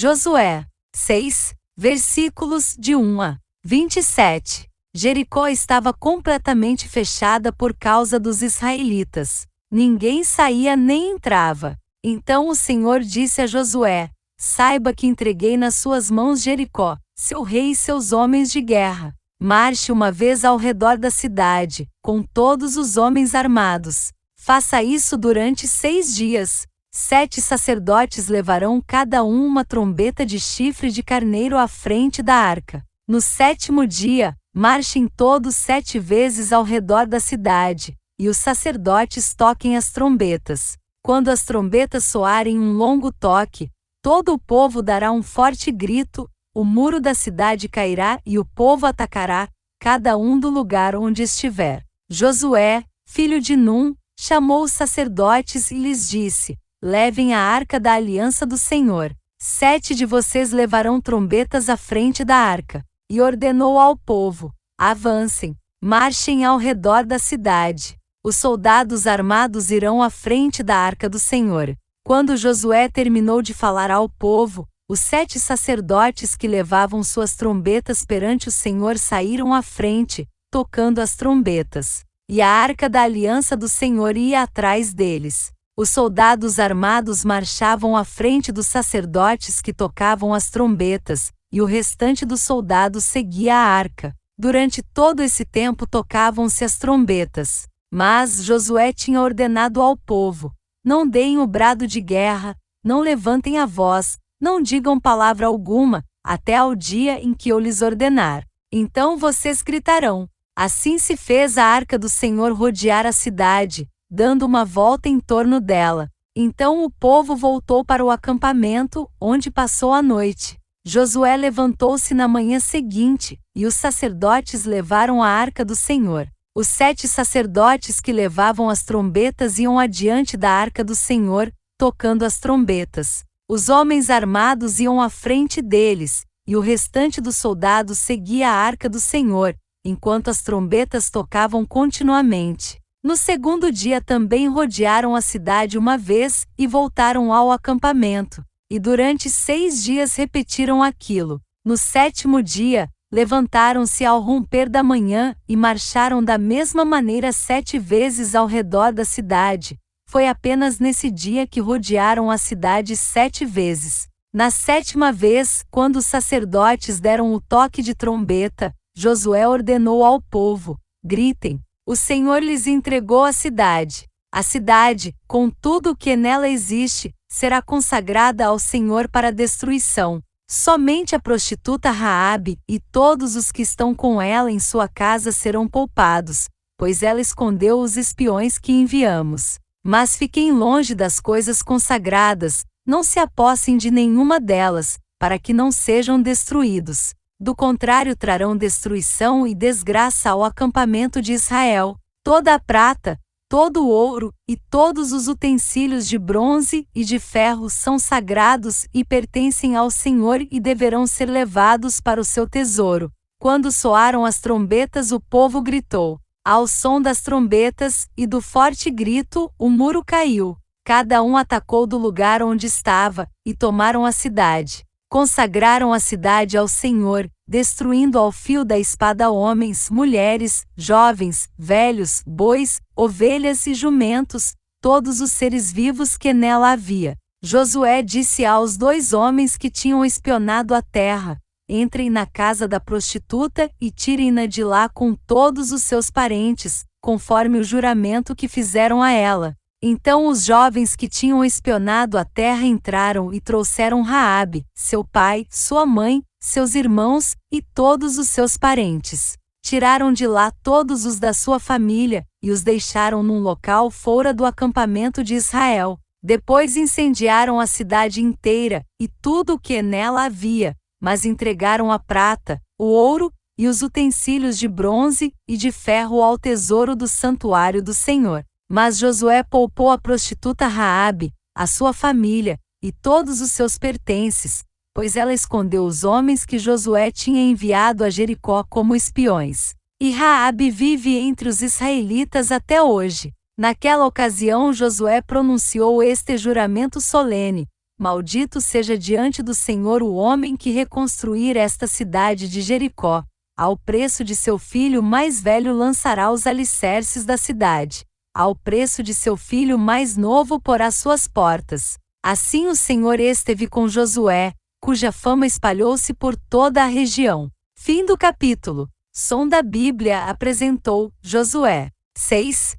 Josué 6, versículos de 1 a 27. Jericó estava completamente fechada por causa dos israelitas. Ninguém saía nem entrava. Então o Senhor disse a Josué: saiba que entreguei nas suas mãos Jericó, seu rei e seus homens de guerra. Marche uma vez ao redor da cidade, com todos os homens armados. Faça isso durante 6 dias. 7 sacerdotes levarão cada um uma trombeta de chifre de carneiro à frente da arca. No 7º dia, marchem todos 7 vezes ao redor da cidade, e os sacerdotes toquem as trombetas. Quando as trombetas soarem um longo toque, todo o povo dará um forte grito, o muro da cidade cairá e o povo atacará, cada um do lugar onde estiver. Josué, filho de Num, chamou os sacerdotes e lhes disse: levem a arca da aliança do Senhor. 7 de vocês levarão trombetas à frente da arca. E ordenou ao povo: avancem, marchem ao redor da cidade. Os soldados armados irão à frente da arca do Senhor. Quando Josué terminou de falar ao povo, os 7 sacerdotes que levavam suas trombetas perante o Senhor saíram à frente, tocando as trombetas. E a arca da aliança do Senhor ia atrás deles. Os soldados armados marchavam à frente dos sacerdotes que tocavam as trombetas, e o restante dos soldados seguia a arca. Durante todo esse tempo tocavam-se as trombetas. Mas Josué tinha ordenado ao povo: não deem o brado de guerra, não levantem a voz, não digam palavra alguma, até ao dia em que eu lhes ordenar. Então vocês gritarão. Assim se fez a arca do Senhor rodear a cidade, dando uma volta em torno dela. Então o povo voltou para o acampamento, onde passou a noite. Josué levantou-se na manhã seguinte, e os sacerdotes levaram a arca do Senhor. Os 7 sacerdotes que levavam as trombetas iam adiante da arca do Senhor, tocando as trombetas. Os homens armados iam à frente deles, e o restante dos soldados seguia a arca do Senhor, enquanto as trombetas tocavam continuamente. No 2º dia também rodearam a cidade uma vez, e voltaram ao acampamento. E durante 6 dias repetiram aquilo. No 7º dia, levantaram-se ao romper da manhã, e marcharam da mesma maneira 7 vezes ao redor da cidade. Foi apenas nesse dia que rodearam a cidade 7 vezes. Na 7ª vez, quando os sacerdotes deram o toque de trombeta, Josué ordenou ao povo: gritem, o Senhor lhes entregou a cidade. A cidade, com tudo o que nela existe, será consagrada ao Senhor para destruição. Somente a prostituta Raabe e todos os que estão com ela em sua casa serão poupados, pois ela escondeu os espiões que enviamos. Mas fiquem longe das coisas consagradas, não se apossem de nenhuma delas, para que não sejam destruídos. Do contrário, trarão destruição e desgraça ao acampamento de Israel. Toda a prata, todo o ouro e todos os utensílios de bronze e de ferro são sagrados e pertencem ao Senhor e deverão ser levados para o seu tesouro. Quando soaram as trombetas, o povo gritou. Ao som das trombetas e do forte grito, o muro caiu. Cada um atacou do lugar onde estava, e tomaram a cidade. Consagraram a cidade ao Senhor, destruindo ao fio da espada homens, mulheres, jovens, velhos, bois, ovelhas e jumentos, todos os seres vivos que nela havia. Josué disse aos 2 homens que tinham espionado a terra: entrem na casa da prostituta e tirem-na de lá com todos os seus parentes, conforme o juramento que fizeram a ela. Então os jovens que tinham espionado a terra entraram e trouxeram Raabe, seu pai, sua mãe, seus irmãos e todos os seus parentes. Tiraram de lá todos os da sua família, e os deixaram num local fora do acampamento de Israel. Depois incendiaram a cidade inteira, e tudo o que nela havia, mas entregaram a prata, o ouro, e os utensílios de bronze e de ferro ao tesouro do santuário do Senhor. Mas Josué poupou a prostituta Raabe, a sua família, e todos os seus pertences, pois ela escondeu os homens que Josué tinha enviado a Jericó como espiões. E Raabe vive entre os israelitas até hoje. Naquela ocasião Josué pronunciou este juramento solene: Maldito seja diante do Senhor o homem que reconstruir esta cidade de Jericó. Ao preço de seu filho mais velho lançará os alicerces da cidade. Ao preço de seu filho mais novo porá suas portas. Assim o Senhor esteve com Josué, cuja fama espalhou-se por toda a região. Fim do capítulo. Som da Bíblia apresentou Josué 6,